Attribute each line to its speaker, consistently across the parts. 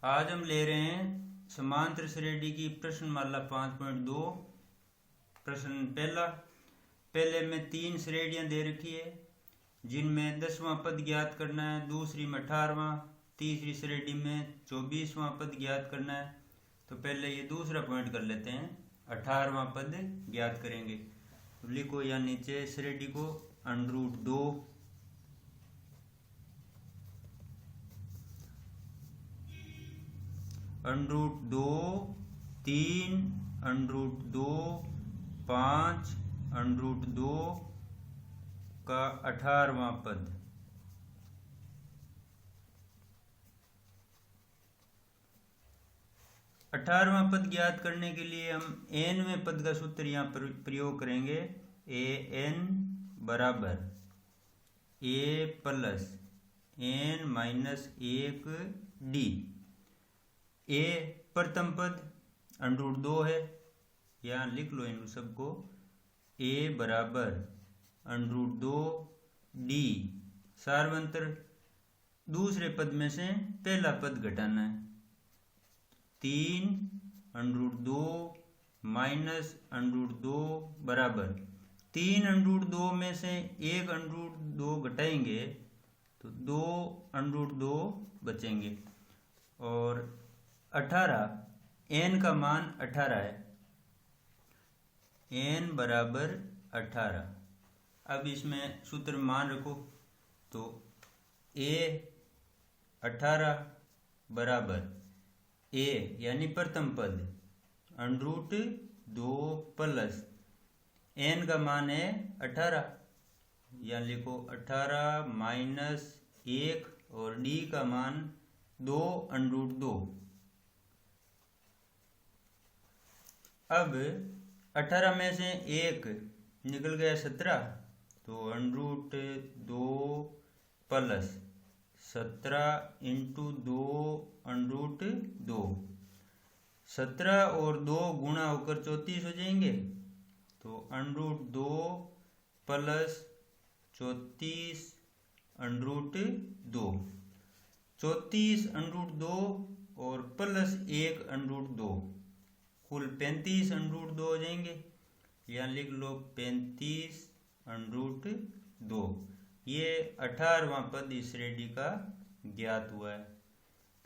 Speaker 1: आज हम ले रहे हैं समांतर श्रेणी की प्रश्नमाला 5.2। प्रश्न पहले में 3 श्रेणियां दे रखी है जिनमें 10वां पद ज्ञात करना है, दूसरी में 18वां, तीसरी श्रेणी में 24वां पद ज्ञात करना है। तो पहले ये दूसरा पॉइंट कर लेते हैं, 18वां पद ज्ञात करेंगे। तो लिखो या नीचे श्रेणी को √2 √2 3 √2 5 √2 का 18वां पद। अठारहवां पद ज्ञात करने के लिए हम nवें पद का सूत्र यहाँ प्रयोग करेंगे। an बराबर a plus n minus 1d। a प्रथम पद √2 है, यहाँ लिख लो इन सबको। a बराबर √2 d सार्वंतर दूसरे पद में से पहला पद घटाना है। 3 √2 माइनस √2 बराबर 3 √2 में से 1 √2 घटाएंगे तो 2 √2 बचेंगे। और 18 n का मान 18 है, n बराबर 18। अब इसमें सूत्र मान रखो तो a 18 बराबर a यानी प्रथम पद √2 प्लस n का मान है 18, या लिखो 18 माइनस 1 और d का मान 2 √2। अब 18 में से 1 निकल गया 17, तो √2 प्लस 17 × 2 √2। 17 और 2 गुणा होकर 34 हो जाएंगे, तो √2 प्लस 34 √2। 34 √2 और प्लस 1 √2 कुल 35 √2 हो जाएंगे, यहाँ लिख लो 35 √2। ये 18वां पद इस श्रेणी का ज्ञात हुआ है।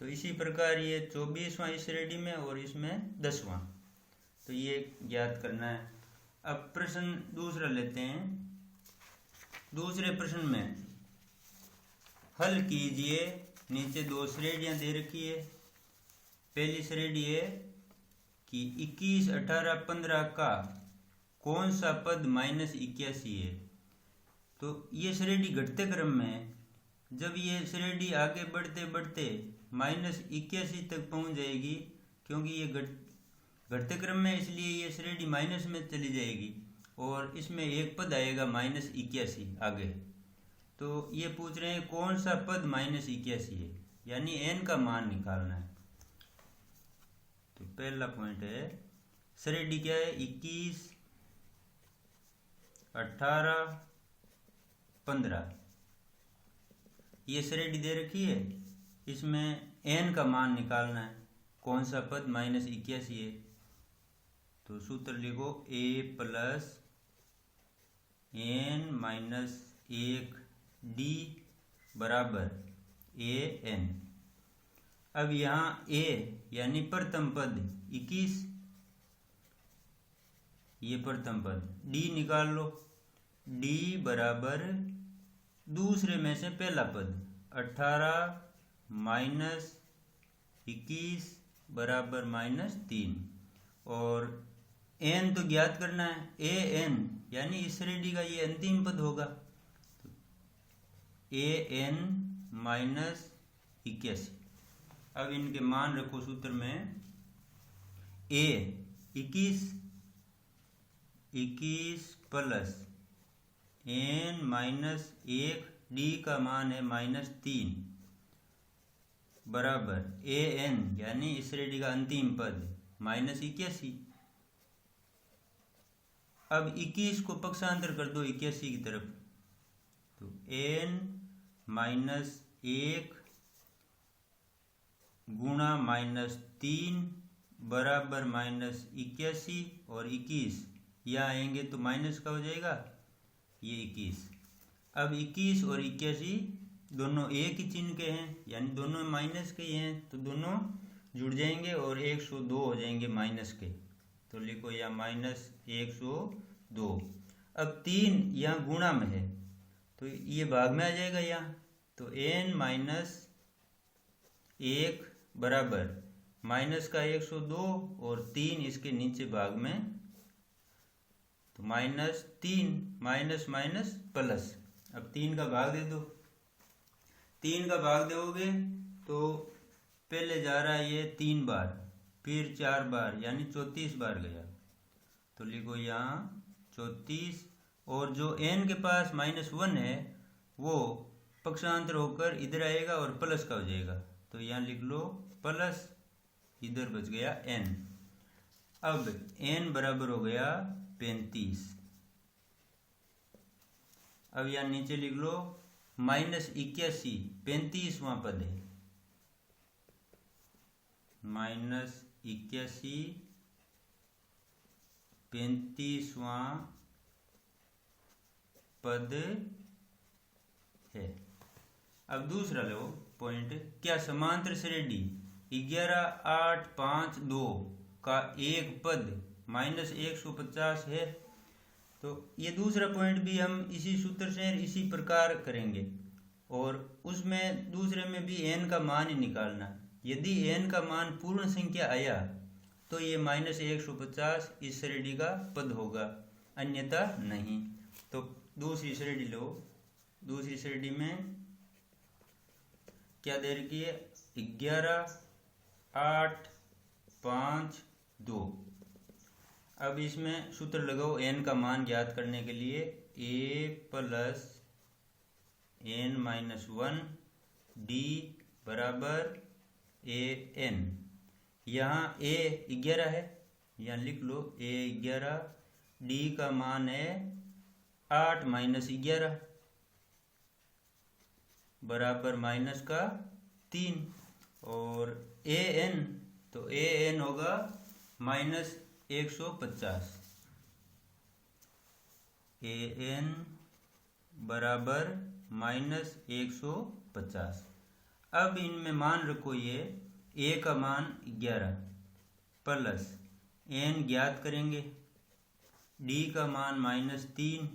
Speaker 1: तो इसी प्रकार ये 24वां इस श्रेणी में और इसमें 10वां, तो ये ज्ञात करना है। अब प्रश्न दूसरा लेते हैं। दूसरे प्रश्न में हल कीजिए। नीचे 2 श्रेणियां दे रखी है। पहली श्रेणी है कि 21 18 15 का कौन सा पद -81 है। तो ये श्रेणी घटते क्रम में, जब ये श्रेणी आगे बढ़ते बढ़ते -81 तक पहुंच जाएगी, क्योंकि ये घटते क्रम में, इसलिए ये श्रेणी माइनस में चली जाएगी और इसमें एक पद आएगा -81 आगे। तो ये पूछ रहे हैं कौन सा पद -81 है, यानी n का मान निकालना है। तो पहला पॉइंट है श्रेणी क्या है, 21 18 15 ये श्रेणी दे रखी है। इसमें n का मान निकालना है, कौन सा पद -81 है। तो सूत्र लिखो a plus n minus 1d बराबर an। अब यहाँ a यानी प्रथम पद 21, ये प्रथम पद, d निकाल लो। d बराबर दूसरे में से पहला पद 18 माइनस 21 बराबर -3। और n तो ज्ञात करना है, an यानी इस श्रेणी का ये अंतिम पद होगा। तो an माइनस 81। अब इनके मान रखो सूत्र में। a 21 plus n minus 1 d का मान है -3 बराबर an यानी इस श्रेणी का अंतिम पद -81। अब 21 को पक्षांतर कर दो 81 की तरफ, तो n माइनस 1 गुणा -3 बराबर -81 और 21 यहाँ आएंगे तो माइनस का हो जाएगा ये 21। अब 21 और 81 दोनों एक ही चिन्ह के हैं यानी दोनों माइनस के ही हैं तो दोनों जुड़ जाएंगे और 102 हो जाएंगे माइनस के। तो लिखो यहाँ -102। अब 3 यहाँ गुणा में है तो ये भाग में आ जाएगा यहाँ। तो n-1 बराबर माइनस का 102 और 3 इसके नीचे भाग में तो -3 माइनस माइनस प्लस। अब 3 का भाग दे दो। 3 का भाग दोगे तो पहले जा रहा है ये 3 बार फिर 4 बार यानी 34 बार गया। तो लिखो यहाँ 34 और जो n के पास -1 है वो पक्षांतर होकर इधर आएगा और प्लस का हो जाएगा। तो यहाँ लिख लो प्लस, इधर बच गया n। अब n बराबर हो गया 35। अब यहाँ नीचे लिख लो -81 35वां पद है -81 35वां पद है। अब दूसरा लो पॉइंट, क्या समांतर श्रेणी 11 8 5 2 का एक पद -150 है। तो ये दूसरा पॉइंट भी हम इसी सूत्र से इसी प्रकार करेंगे और उसमें दूसरे में भी n का मान ही निकालना। यदि n का मान पूर्ण संख्या आया तो ये -150 इस श्रेणी का पद होगा, अन्यथा नहीं। तो दूसरी श्रेणी लो। दूसरी श्रेणी में क्या दे रखी है 11 8 5 2। अब इसमें सूत्र लगाओ n का मान ज्ञात करने के लिए a प्लस n-1 d बराबर a n। यहाँ a 11 है, यहाँ लिख लो a 11, d का मान है 8 - 11 बराबर माइनस का 3 और a n तो a n होगा -150। a n बराबर -150। अब इनमें मान रखो ये a का मान 11 प्लस n ज्ञात करेंगे d का मान -3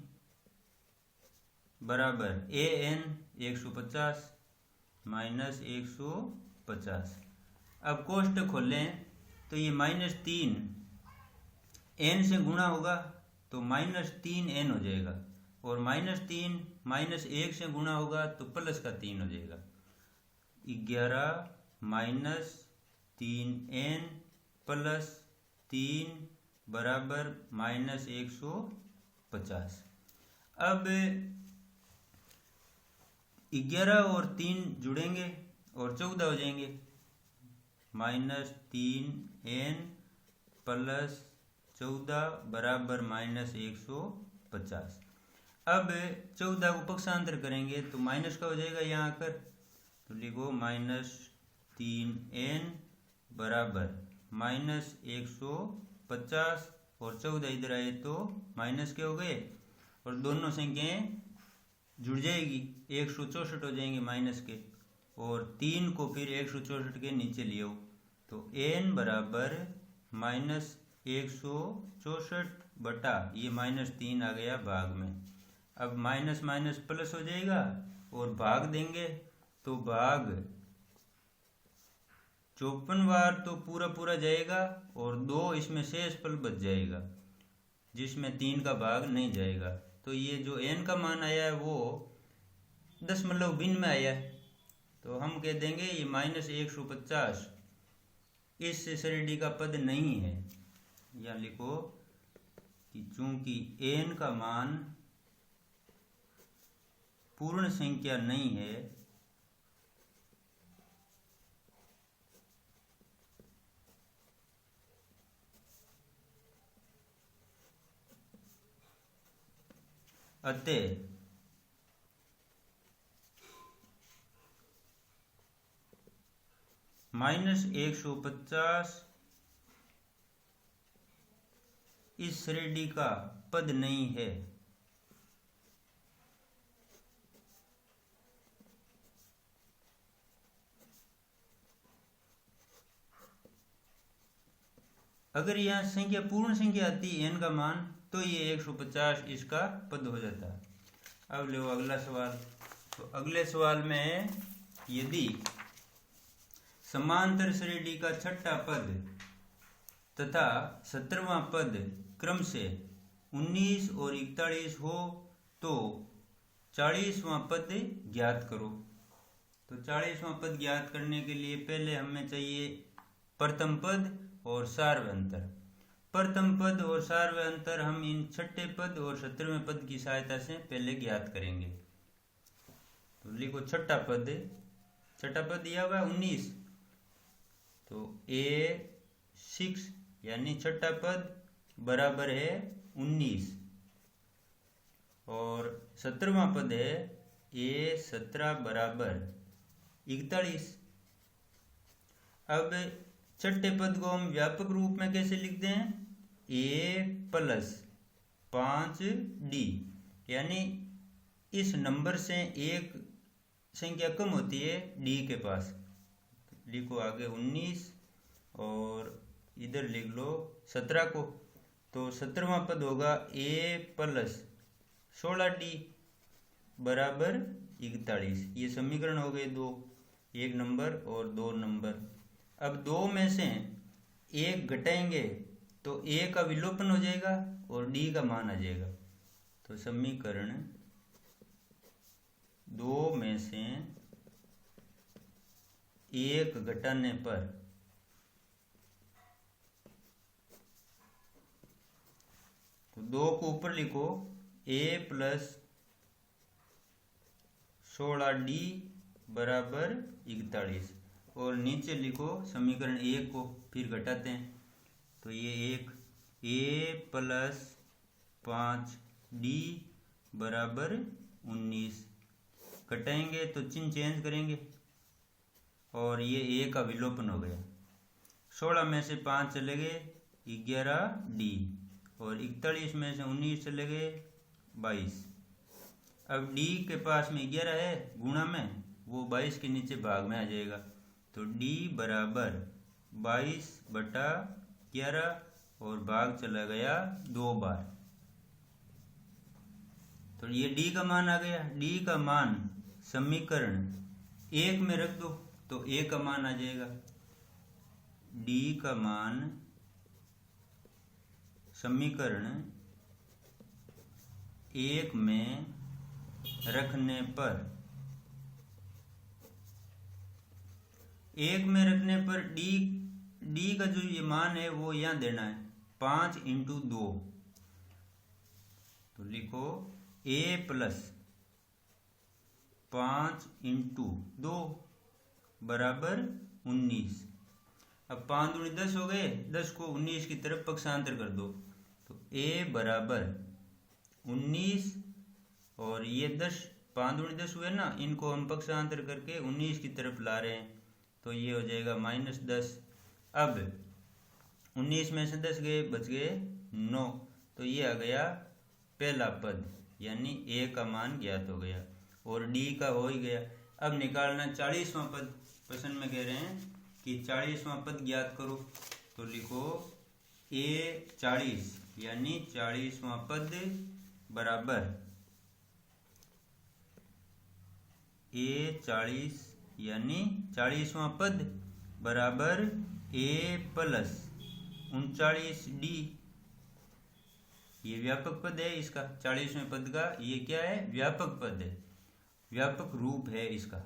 Speaker 1: बराबर a n 150 -150। अब कोष्ठक खोलें तो ये -3 n से गुणा होगा तो -3n हो जाएगा और -3 -1 से गुणा होगा तो प्लस का 3 हो जाएगा। 11 -3n प्लस 3 बराबर -150। अब 11 और 3 जुड़ेंगे और 14 हो जाएंगे। -3n प्लस 14 बराबर -150। अब 14 को पक्षांतर करेंगे तो माइनस का हो जाएगा यहाँ आकर। तो लिखो -3n बराबर -150 और 14 इधर आए तो माइनस के हो गए और दोनों संख्याएं जुड़ जाएगी 164 हो जाएंगे माइनस के और 3 को फिर 164 के नीचे ले आओ तो n बराबर -164 बटा ये -3 आ गया भाग में। अब माइनस माइनस प्लस हो जाएगा और भाग देंगे तो भाग 54 बार तो पूरा पूरा जाएगा और 2 इसमें शेष पल बच जाएगा जिसमें 3 का भाग नहीं जाएगा। तो ये जो n का मान आया है वो दशमलव भिन्न में आया है तो हम कह देंगे ये -150 इस श्रेणी का पद नहीं है। या लिखो कि चूंकि n का मान पूर्ण संख्या नहीं है अतः -150 इस श्रेणी का पद नहीं है। अगर यहाँ संख्या पूर्ण संख्या आती है n का मान, तो ये 150 इसका पद हो जाता है। अब लो अगला सवाल। तो अगले सवाल में यदि समांतर श्रेणी का छठा पद तथा 17वां पद क्रम से 19 और 41 हो तो 40वां पद ज्ञात करो। तो 40वां पद ज्ञात करने के लिए पहले हमें चाहिए प्रथम पद और सार्व अंतर। प्रथम पद और सार्व अंतर हम इन छठे पद और 17वें पद की सहायता से पहले ज्ञात करेंगे। तो लिखो छठा पद दिया हुआ 19, तो A6 यानी छठा पद बराबर है 19 और 17वां पद है A17 बराबर 41। अब छठे पद को हम व्यापक रूप में कैसे लिखते हैं? A + 5D, यानी इस नंबर से एक संख्या कम होती है D के पास। लिखो आगे 19 और इधर लिख लो 17 को। तो 17वां पद होगा A + 16D बराबर 41। ये समीकरण हो गए दो, एक नंबर और दो नंबर। अब दो में से एक घटाएंगे तो A का विलोपन हो जाएगा और D का मान आ जाएगा। तो समीकरण दो में से एक घटाने पर तो दो को ऊपर लिखो A + 16D बराबर 41 और नीचे लिखो समीकरण 1 को, फिर घटाते हैं। तो ये एक A + 5D बराबर 19, घटाएंगे तो चिन्ह चेंज करेंगे और ये A का विलोपन हो गया। 16 में से 5 चले गए 11D और 41 में से 19 चले गए 22। अब D के पास में 11 है गुणा में, वो 22 के नीचे भाग में आ जाएगा। तो D बराबर 22/11 और भाग चला गया 2 बार। तो ये D का मान आ गया। D का मान समीकरण 1 में रख दो तो A का मान आ जाएगा। D का मान समीकरण 1 में रखने पर D का जो ये मान है वो यहाँ देना है 5 × 2। तो लिखो A + 5 × 2 बराबर 19। अब 5 दूनी 10 हो गए, 10 को 19 की तरफ पक्षांतर कर दो। तो A बराबर 19 और ये 10, 5 दूनी 10 हुए ना, इनको हम पक्षांतर करके 19 की तरफ ला रहे हैं। तो ये हो जाएगा -10। अब 19 में से 10 गए, बच गए 9। तो ये आ गया पहला पद, यानी A का मान ज्ञात हो गया और D का हो ही गया। अब निकालना 40वां पद। प्रश्न में कह रहे हैं कि 40वां पद ज्ञात करो। तो लिखो A40 यानी 40वां पद बराबर A40 यानी 40वां पद बराबर A + 39D। ये व्यापक पद है इसका, 40वें पद का ये क्या है? व्यापक पद है, व्यापक रूप है इसका।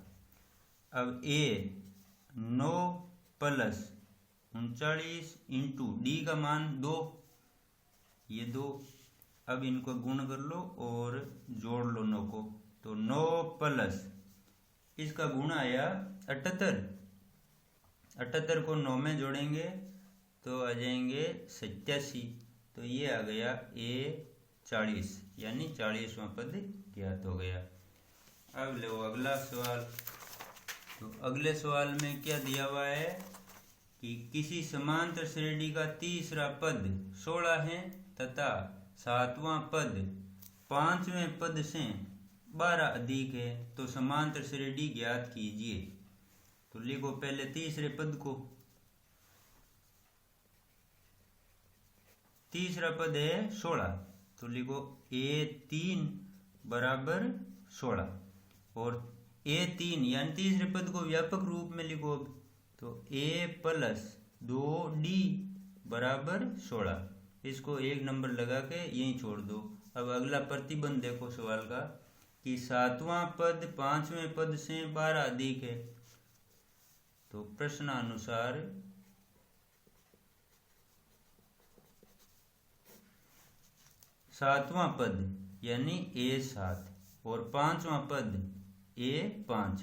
Speaker 1: अब A 9 + 39 × D का मान 2, ये 2। अब इनको गुण कर लो और जोड़ लो 9 को। तो 9 + इसका गुण आया 78। 78 को 9 में जोड़ेंगे तो आ जाएंगे 87। तो ये आ गया A40 यानी 40वां पद ज्ञात हो गया। अब लो अगला सवाल। तो अगले सवाल में क्या दिया हुआ है कि किसी समांतर श्रेणी का तीसरा पद 16 है तथा सातवां पद 5वें पद से 12 अधिक है, तो समांतर श्रेणी ज्ञात कीजिए। तो लिखो पहले तीसरे पद को। तीसरा पद है 16, तो लिखो A3 बराबर 16, और A3 यानी तीसरे पद को व्यापक रूप में लिखो। अब तो A प्लस 2D बराबर 16, इसको एक नंबर लगा के यहीं छोड़ दो। अब अगला प्रतिबंध देखो सवाल का कि सातवां पद 5वें पद से 12 अधिक है। तो प्रश्नानुसार सातवां पद यानी A7 और 5वां पद A5,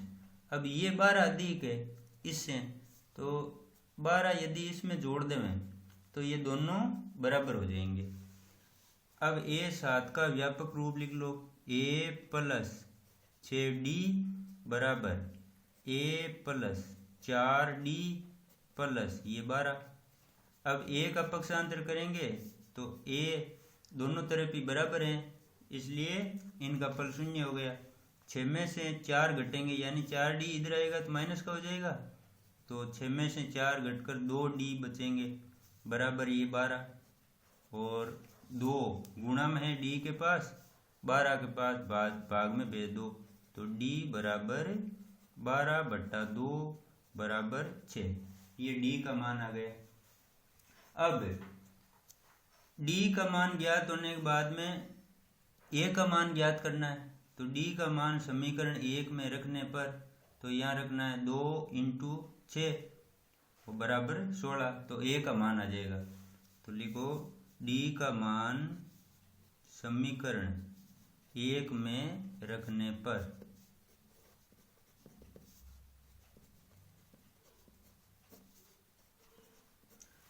Speaker 1: अब ये 12 अधिक है इससे, तो 12 यदि इसमें जोड़ दें तो ये दोनों बराबर हो जाएंगे। अब A7 का व्यापक रूप लिख लो, A प्लस 6D बराबर A प्लस 4D प्लस ये 12। अब A का पक्षांतर करेंगे तो A दोनों तरफ ही बराबर हैं, इसलिए इनका फल शून्य हो गया। 6 में से 4 घटेंगे यानी 4D इधर आएगा तो माइनस का हो जाएगा, तो 6 में से 4 घटकर 2D बचेंगे बराबर ये 12, और 2 गुणा में है D के पास, 12 के पास भाग में भेज दो, तो D बराबर 12/2 बराबर 6, ये D का मान आ गया। अब D का मान ज्ञात होने के बाद में A का मान ज्ञात करना है। तो D का मान समीकरण 1 में रखने पर तो यहाँ रखना है 2 × 6 बराबर 16, तो A का मान आ जाएगा। तो लिखो D का मान समीकरण 1 में रखने पर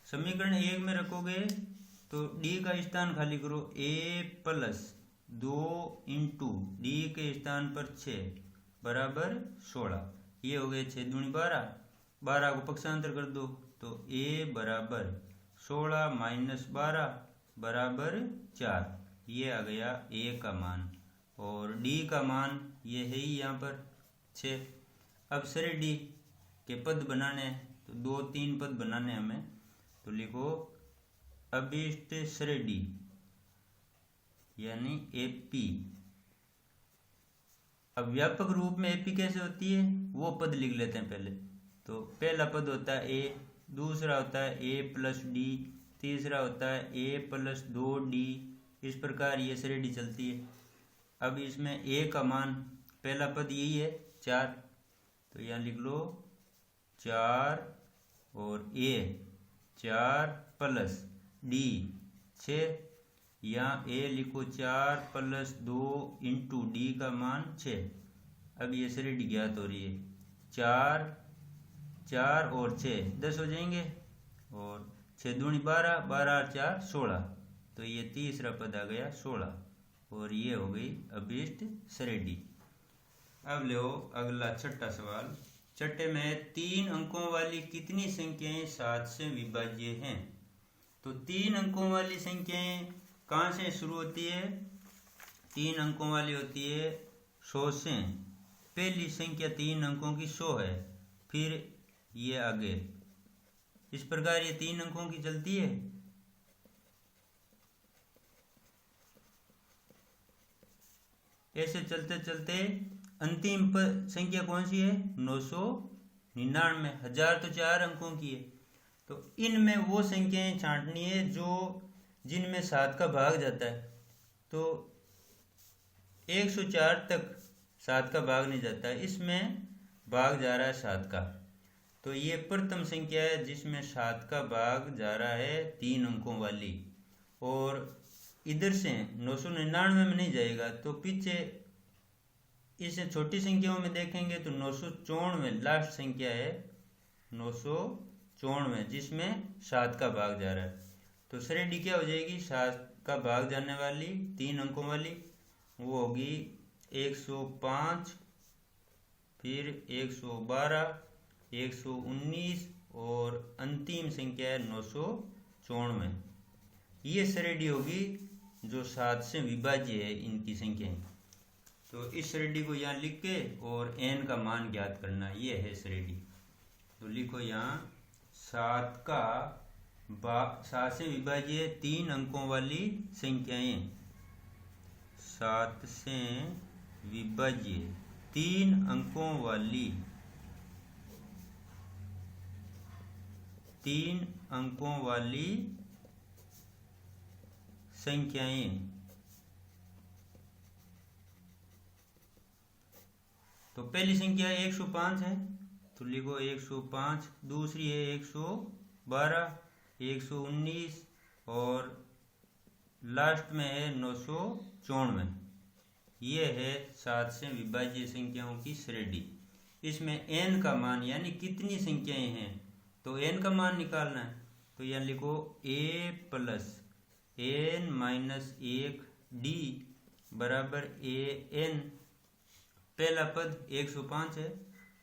Speaker 1: समीकरण 1 में रखोगे तो D का स्थान खाली करो, A प्लस 2 × D के स्थान पर 6 बराबर 16, ये हो गए 6 दूनी 12, 12 को पक्षांतर कर दो तो A बराबर 16 माइनस 12 बराबर 4, ये आ गया A का मान, और D का मान ये है ही यहाँ पर 6। अब श्रेणी के पद बनाने, तो 2-3 पद बनाने हमें, तो लिखो अभिष्ट श्रेणी यानी AP। अब व्यापक रूप में AP कैसे होती है वो पद लिख लेते हैं पहले। तो पहला पद होता है A, दूसरा होता है A प्लस D, तीसरा होता है A प्लस 2D, इस प्रकार ये श्रेणी चलती है। अब इसमें A का मान, पहला पद यही है 4, तो यहाँ लिख लो 4 और A 4 प्लस D 6, यहाँ A लिखो 4 प्लस 2 × D का मान 6। अब ये श्रेणी ज्ञात हो रही है, 4 4 और 6 10 हो जाएंगे, और 6 दूनी 12, 12 और 4 16, तो ये तीसरा पद आ गया 16, और ये हो गई अभिष्ट श्रेणी। अब लो अगला छठा सवाल। छठे में 3 अंकों वाली कितनी संख्याएं 7 से विभाज्य हैं? तो 3 अंकों वाली संख्याएं कहाँ से शुरू होती है? 3 अंकों वाली होती है 100 से। पहली संख्या 3 अंकों की 100 है, फिर ये आगे इस प्रकार ये 3 अंकों की चलती है। ऐसे चलते चलते अंतिम संख्या कौन सी है? 999। 1000 तो 4 अंकों की है, तो इनमें वो संख्याएं छांटनी है जो जिनमें 7 का भाग जाता है। तो 104 तक 7 का भाग नहीं जाता है, इसमें भाग जा रहा है 7 का। तो ये प्रथम संख्या है जिसमें 7 का भाग जा रहा है 3 अंकों वाली, और इधर से 999 में नहीं जाएगा, तो पीछे इसे छोटी संख्याओं में देखेंगे तो 994 लास्ट संख्या है, 994 जिसमें 7 का भाग जा रहा है। तो श्रेणी क्या हो जाएगी? 7 का भाग जाने वाली 3 अंकों वाली, वो होगी 105, फिर 112, 119 और अंतिम संख्या है 994। ये श्रेणी होगी जो 7 से विभाज्य है इनकी संख्याएं। तो इस श्रेणी को यहाँ लिख के और n का मान ज्ञात करना, ये है श्रेणी। तो लिखो यहाँ 7 से विभाज्य 3 अंकों वाली संख्याएं, 7 से विभाज्य 3 अंकों वाली 3 अंकों वाली संख्याएं। तो पहली संख्या 105 है, तो लिखो 105। दूसरी है 112, 119 और लास्ट में है 994। ये है 7 से विभाज्य संख्याओं की श्रेणी। इसमें n का मान यानी कितनी संख्याएं हैं, तो n का मान निकालना है। तो यहाँ लिखो a plus n minus 1d बराबर an। पहला पद 105 है,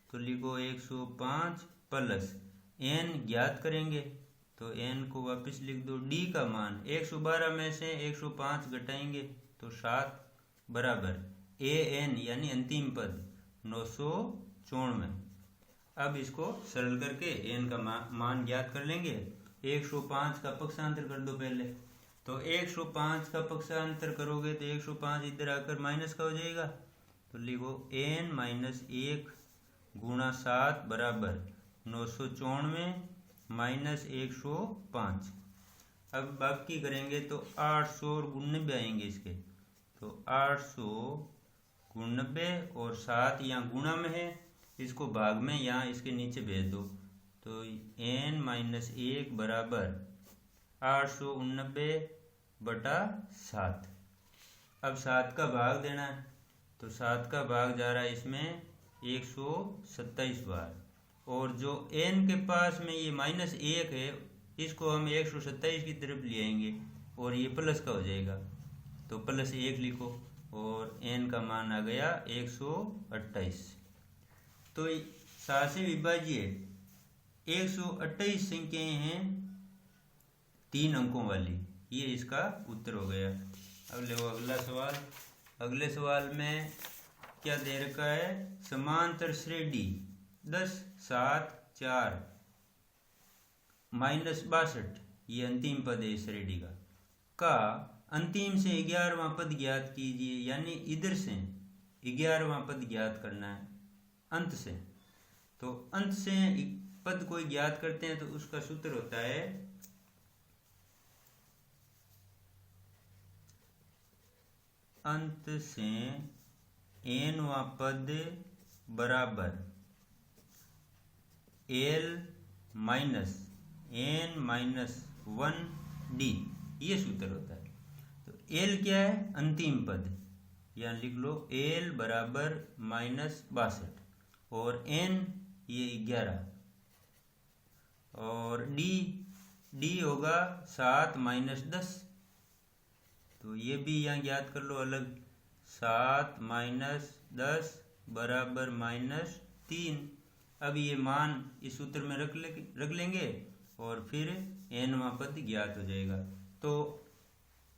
Speaker 1: तो लिखो 105 प्लस n ज्ञात करेंगे, तो n को वापस लिख दो। d का मान 112 में से 105 घटाएंगे तो 7 बराबर an यानी अंतिम पद 994। अब इसको सरल करके n का मान ज्ञात कर लेंगे। 105 का पक्षांतर कर दो पहले, तो 105 का पक्षांतर करोगे तो 105 इधर आकर माइनस का हो जाएगा। तो लिखो n माइनस 1 गुणा 7 बराबर 994 माइनस 105। अब बाकी करेंगे तो 899 आएंगे इसके, तो 899 और 7 यहाँ गुणा में है, इसको भाग में यहाँ इसके नीचे भेज दो। तो n माइनस 1 बराबर 899 बटा 7। अब 7 का भाग देना है, तो 7 का भाग जा रहा है इसमें 127 बार, और जो n के पास में ये माइनस 1 है इसको हम 127 की तरफ ले आएंगे और ये प्लस का हो जाएगा, तो प्लस 1 लिखो और n का मान आ गया 128। तो 7 से विभाज्य 128 संख्याएं हैं 3 अंकों वाली, ये इसका उत्तर हो गया। अब लो अगला सवाल। अगले सवाल में क्या दे रखा है, समांतर श्रेणी 10, 7, 4 माइनस 62, ये अंतिम पद है इस श्रेणी का अंतिम से 11वां पद ज्ञात कीजिए, यानी इधर से 11वां पद ज्ञात करना है अंत से। तो अंत से पद कोई ज्ञात करते हैं तो उसका सूत्र होता है अंत से nवां पद बराबर l minus n minus 1d, ये सूत्र होता है। तो l क्या है, अंतिम पद, यहाँ लिख लो l बराबर माइनस 62 और n ये 11 और d होगा 7 माइनस 10, तो ये भी यहाँ ज्ञात कर लो अलग। 7 माइनस 10 बराबर माइनस 3। अब ये मान इस सूत्र में रख लेंगे और फिर nवां पद ज्ञात हो जाएगा। तो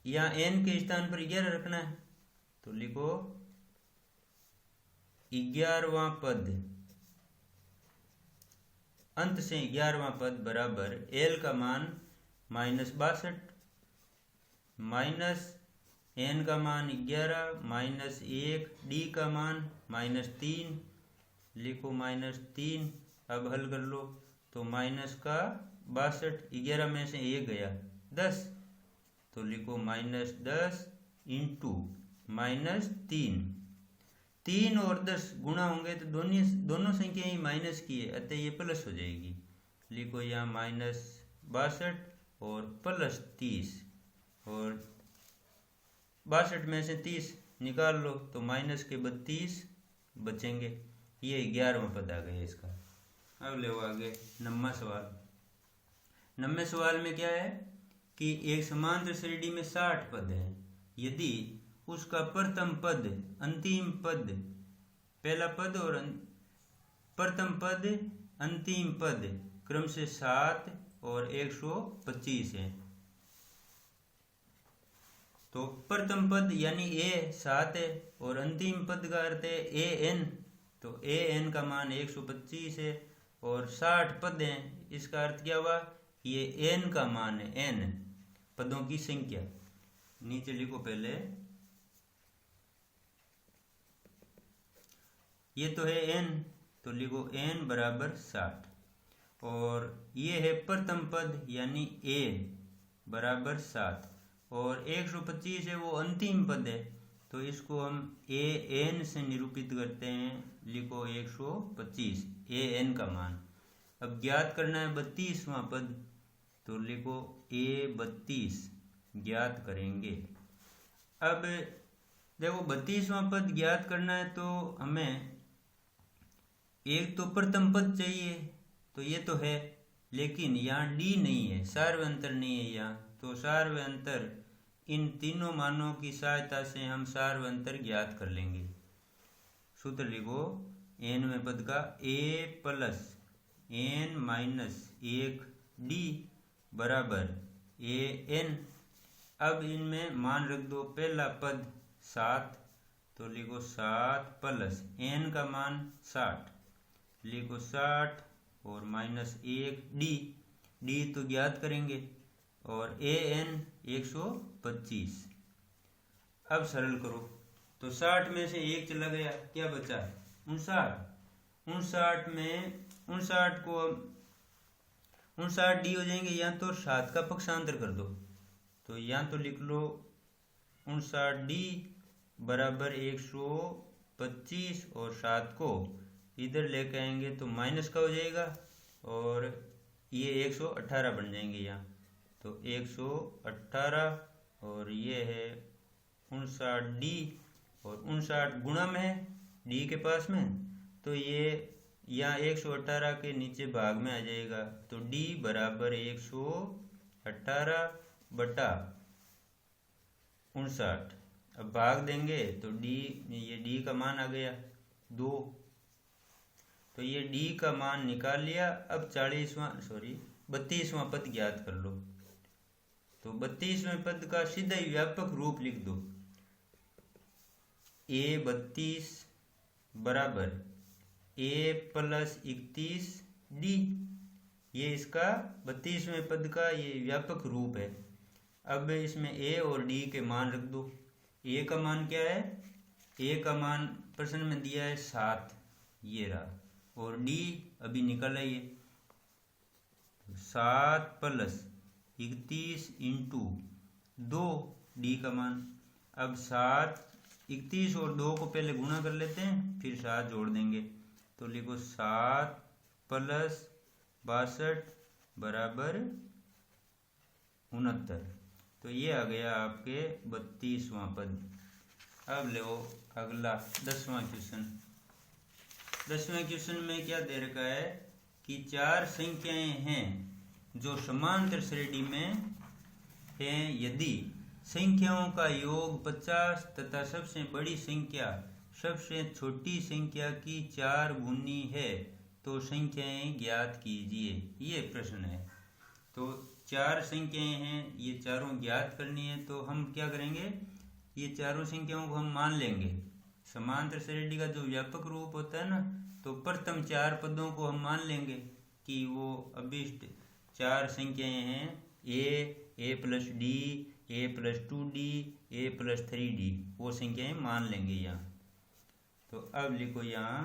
Speaker 1: यहाँ n के स्थान पर 11 रखना है, तो लिखो 11वां पद, अंत से 11वां पद बराबर l का मान माइनस 62 माइनस n का मान 11 माइनस 1 d का मान माइनस 3, लिखो माइनस 3। अब हल कर लो, तो माइनस का 62, 11 में से 1 गया 10, तो लिखो माइनस 10 इंटू माइनस 3 और 10 गुणा होंगे तो दोनों संख्या ही माइनस की है, अतः ये प्लस हो जाएगी। लिखो यहाँ माइनस 62 और प्लस 30, और 62 में से 30 निकाल लो तो माइनस के 32 बचेंगे। ये 11वां पद आ गया इसका। अब ले आगे 9वां सवाल। 9वें सवाल में क्या है कि एक समांतर श्रेणी में 60 पद हैं, यदि उसका प्रथम पद, अंतिम पद, पहला पद और प्रथम पद अंतिम पद क्रम से 7 और 125 है। तो प्रथम पद यानी ए 7 है और अंतिम पद का अर्थ है ए एन, तो ए एन का मान 125 है और 60 पद हैं। इसका अर्थ क्या हुआ, ये एन का मान है, एन पदों की संख्या। नीचे लिखो पहले, ये तो है एन, तो लिखो एन बराबर 60 और ये है प्रथम पद यानी ए बराबर 7 और 125 है वो अंतिम पद है, तो इसको हम ए एन से निरूपित करते हैं। लिखो 125 ए एन का मान। अब ज्ञात करना है 32वां पद, तो लिखो ए 32 ज्ञात करेंगे। अब देखो 32वां पद ज्ञात करना है तो हमें एक तो प्रथम पद चाहिए, तो ये तो है, लेकिन यहाँ डी नहीं है, सार्वंतर नहीं है यहाँ, तो सार्वंतर इन तीनों मानों की सहायता से हम सार्वंतर ज्ञात कर लेंगे। सूत्र लिखो एनवें पद का ए प्लस एन माइनस 1 डी बराबर ए एन। अब इनमें मान रख दो, पहला पद 7, तो लिखो 7 प्लस एन का मान 60, लिखो 60 और माइनस 1 डी, डी तो ज्ञात करेंगे और ए एन 125। अब सरल करो, तो 60 में से 1 चला गया, क्या बचा 59। 59 में 59 को 59 डी हो जाएंगे, या तो 7 का पक्षांतर कर दो, तो यहाँ तो लिख लो 59 डी बराबर 125 और 7 को इधर लेके आएंगे तो माइनस का हो जाएगा और ये 118 बन जाएंगे यहाँ, तो 118 और ये है 59 डी और 59 गुणा में है डी के पास में, तो ये यहाँ 118 के नीचे भाग में आ जाएगा, तो डी बराबर 118 बटा 59। अब भाग देंगे तो डी, ये डी का मान आ गया 2, तो ये डी का मान निकाल लिया। अब 32वां पद ज्ञात कर लो, तो 32वें पद का सीधा ही व्यापक रूप लिख दो, ए 32 बराबर ए प्लस 31 डी, ये इसका 32वें पद का ये व्यापक रूप है। अब इसमें ए और डी के मान रख दो। ए का मान क्या है, ए का मान प्रश्न में दिया है 7, ये रहा, और डी अभी निकल आइए 7 प्लस 31 इंटू 2 डी का मान। अब 7 31 और 2 को पहले गुणा कर लेते हैं, फिर 7 जोड़ देंगे, तो लिखो 7 प्लस 62 बराबर 69, तो ये आ गया आपके 32वां पद। अब लो अगला 10वां क्वेश्चन। 10वें क्वेश्चन में क्या दे रखा है कि 4 संख्याएं हैं जो समांतर श्रेणी में हैं, यदि संख्याओं का योग 50 तथा सबसे बड़ी संख्या सबसे छोटी संख्या की 4 गुनी है तो संख्याएं ज्ञात कीजिए, ये प्रश्न है। तो 4 संख्याएं हैं, ये चारों ज्ञात करनी है, तो हम क्या करेंगे, ये चारों संख्याओं को हम मान लेंगे। समांतर श्रेणी का जो व्यापक रूप होता है ना, तो प्रथम 4 पदों को हम मान लेंगे कि वो अभिष्ट 4 संख्याएं हैं, ए प्लस डी, ए प्लस 2d, ए प्लस 3d, वो संख्याएं मान लेंगे यहाँ। तो अब लिखो यहाँ,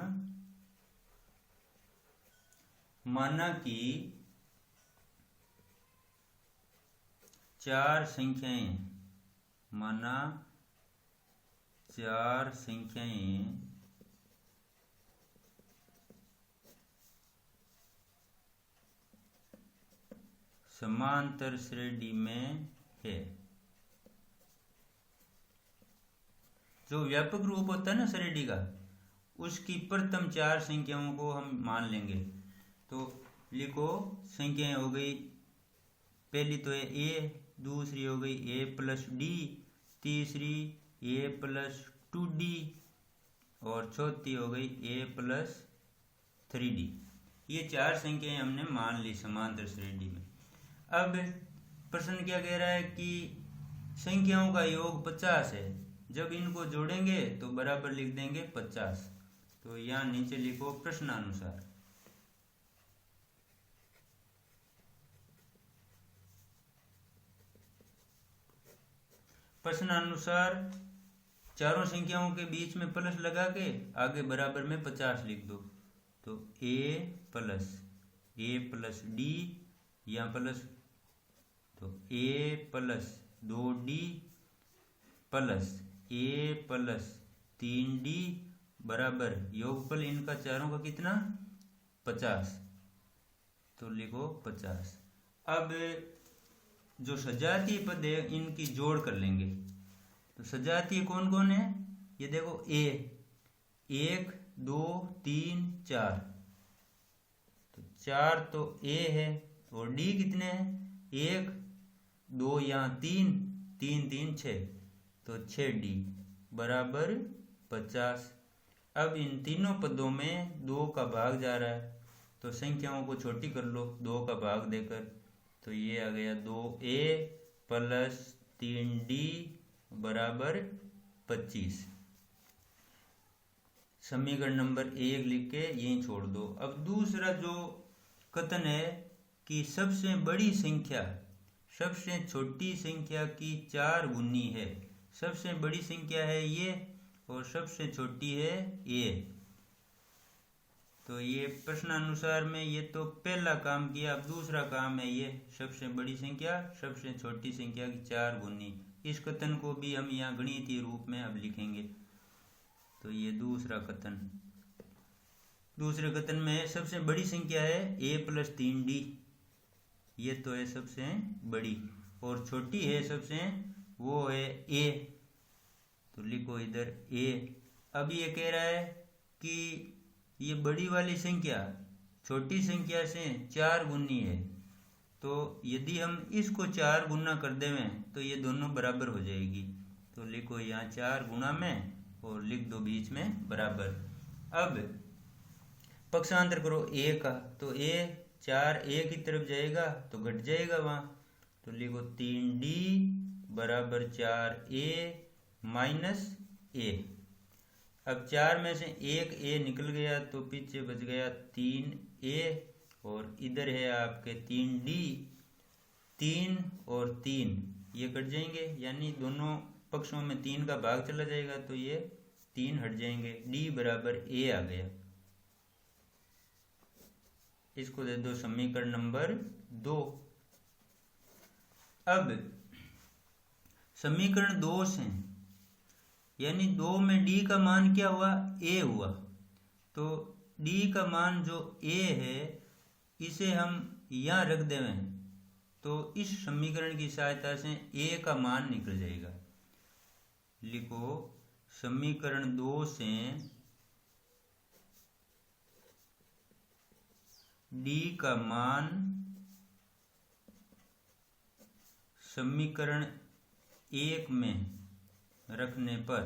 Speaker 1: माना कि 4 संख्याएं, माना 4 संख्याएं समांतर श्रेणी में है। जो व्यापक रूप होता है ना श्रेणी का, उसकी प्रथम 4 संख्याओं को हम मान लेंगे। तो लिखो संख्याएं हो गई, पहली तो है ए, दूसरी हो गई ए प्लस डी, तीसरी ए प्लस 2d और चौथी हो गई ए प्लस 3D। ये 4 संख्याएं हमने मान ली समांतर श्रेणी में। अब प्रश्न क्या कह रहा है कि संख्याओं का योग 50 है, जब इनको जोड़ेंगे तो बराबर लिख देंगे 50। तो यहाँ नीचे लिखो प्रश्नानुसार। प्रश्नानुसार चारों संख्याओं के बीच में प्लस लगा के आगे बराबर में 50 लिख दो। तो a प्लस डी, यहाँ प्लस, तो a plus 2d plus a plus 3d बराबर योगफल इनका चारों का कितना 50। तो लिखो 50। अब जो सजातीय पद है इनकी जोड़ कर लेंगे। तो सजातीय कौन कौन है, ये देखो a 1 2 3 4, तो 4 तो a है, और d कितने हैं 1 2 यहाँ 3 3 3 6, तो 6d बराबर 50। अब इन तीनों पदों में 2 का भाग जा रहा है, तो संख्याओं को छोटी कर लो 2 का भाग देकर। तो ये आ गया 2a प्लस 3d बराबर 25। समीकरण नंबर 1 लिख के यहीं छोड़ दो। अब दूसरा जो कथन है कि सबसे बड़ी संख्या सबसे छोटी संख्या की 4 गुनी है। सबसे बड़ी संख्या है ये और सबसे छोटी है ये। तो ये प्रश्नानुसार में ये तो पहला काम किया, अब दूसरा काम है ये सबसे बड़ी संख्या सबसे छोटी संख्या की 4 गुनी। इस कथन को भी हम यहाँ गणितीय रूप में अब लिखेंगे। तो ये दूसरा कथन, दूसरे कथन में सबसे बड़ी संख्या है a प्लस 3d, ये तो है सबसे बड़ी, और छोटी है सबसे वो है a, तो लिखो इधर a। अब ये कह रहा है कि ये बड़ी वाली संख्या छोटी संख्या से 4 गुनी है, तो यदि हम इसको 4 गुना कर देवें तो ये दोनों बराबर हो जाएगी। तो लिखो यहाँ 4 गुना में और लिख दो बीच में बराबर। अब पक्षांतर करो a का, तो a 4 a की तरफ जाएगा तो घट जाएगा वहाँ, तो लिखो 3d बराबर 4a माइनस a। अब 4 में से एक a निकल गया तो पीछे बच गया 3a, और इधर है आपके 3d, 3 और 3 ये कट जाएंगे, यानी दोनों पक्षों में 3 का भाग चला जाएगा, तो ये 3 हट जाएंगे, d बराबर a आ गया। इसको दे दो समीकरण नंबर 2। अब समीकरण 2 से यानी 2 में d का मान क्या हुआ a हुआ, तो d का मान जो a है इसे हम यहाँ रख देवें तो इस समीकरण की सहायता से a का मान निकल जाएगा। लिखो समीकरण 2 से d का मान समीकरण 1 में रखने पर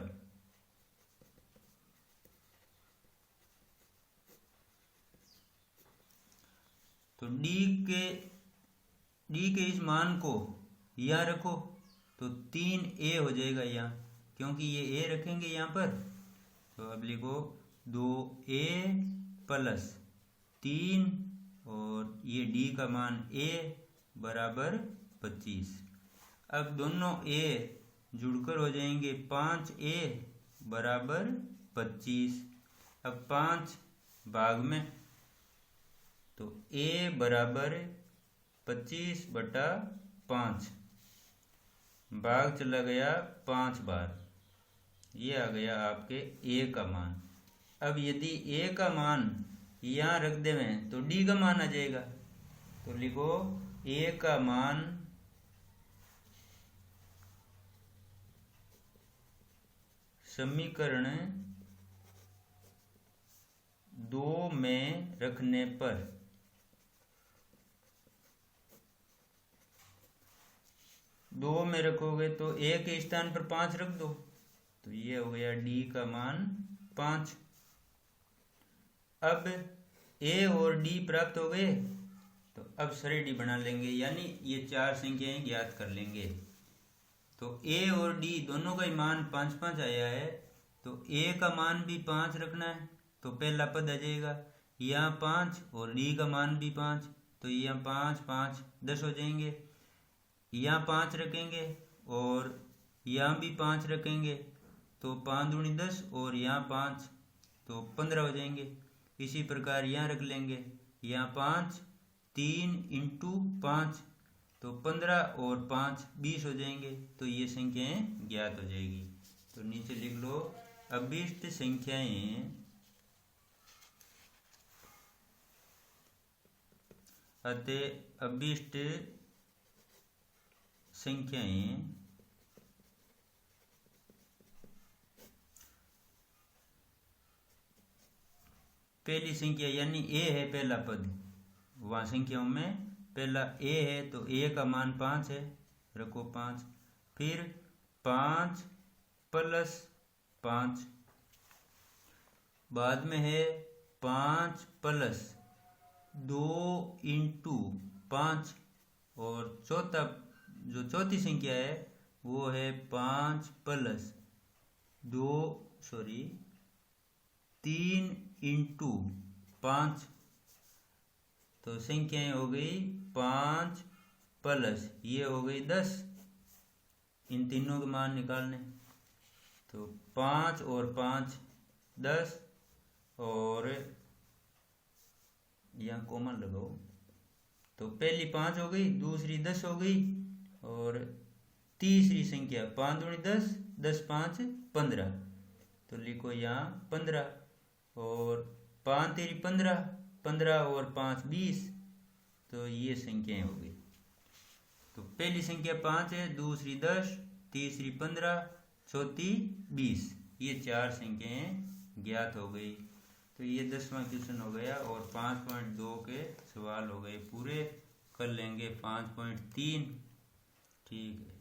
Speaker 1: तो d के इस मान को यहाँ रखो तो 3a हो जाएगा यहाँ, क्योंकि ये a रखेंगे यहाँ पर। तो अब लिखो 2a प्लस 3 और ये d का मान a बराबर 25। अब दोनों a जुड़कर हो जाएंगे 5a बराबर 25। अब 5 भाग में, तो a बराबर 25/5, भाग चला गया 5 बार, ये आ गया आपके a का मान। अब यदि a का मान यहाँ रख देवें तो d का मान आ जाएगा, तो लिखो a का मान समीकरण 2 में रखने पर दो में रखोगे तो a के स्थान पर 5 रख दो, तो ये हो गया d का मान 5। अब ए और डी प्राप्त हो गए। तो अब श्रेणी बना लेंगे, यानी ये चार संख्याएं ज्ञात कर लेंगे। तो ए और डी दोनों का ही मान 5 5 आया है, तो ए का मान भी 5 रखना है, तो पहला पद आ जाएगा। यहाँ 5 और डी का मान भी 5, तो यहाँ 5 5 10 हो जाएंगे। यहाँ 5 रखेंगे और यहाँ भी 5 रखेंगे, तो 5 दूनी 10 और यहाँ 5, तो 15 हो जाएंगे। इसी प्रकार यहाँ रख लेंगे, यहाँ 5 3 इंटू 5, तो 15 और 5 20 हो जाएंगे। तो ये संख्याएं ज्ञात हो जाएगी। तो नीचे लिख लो, अभीष्ट संख्याएं अतः अभीष्ट संख्याएं पहली संख्या यानी ए है पहला पद, वहाँ संख्याओं में पहला ए है, तो ए का मान 5 है, रखो 5। फिर 5 प्लस 5, बाद में है 5 प्लस 2 इंटू 5, और चौथा जो चौथी संख्या है वो है 5 प्लस 3 इंटू 5। तो संख्याएं हो गई 5 प्लस ये हो गई 10। इन तीनों के मान निकालने, तो 5 और 5 10, और यहाँ कॉमन लगाओ, तो पहली 5 हो गई, दूसरी 10 हो गई, और तीसरी संख्या 5 दूनी 10, 10 5 15, तो लिखो यहाँ 15, और 5 तेरी 15, 15 और 5 20, तो ये संख्याएं हो गई। तो पहली संख्या 5 है, दूसरी 10, तीसरी 15, चौथी 20, ये चार संख्याएं ज्ञात हो गई। तो ये 10वां क्वेश्चन हो गया, और 5.2 के सवाल हो गए पूरे। कर लेंगे 5.3। ठीक है।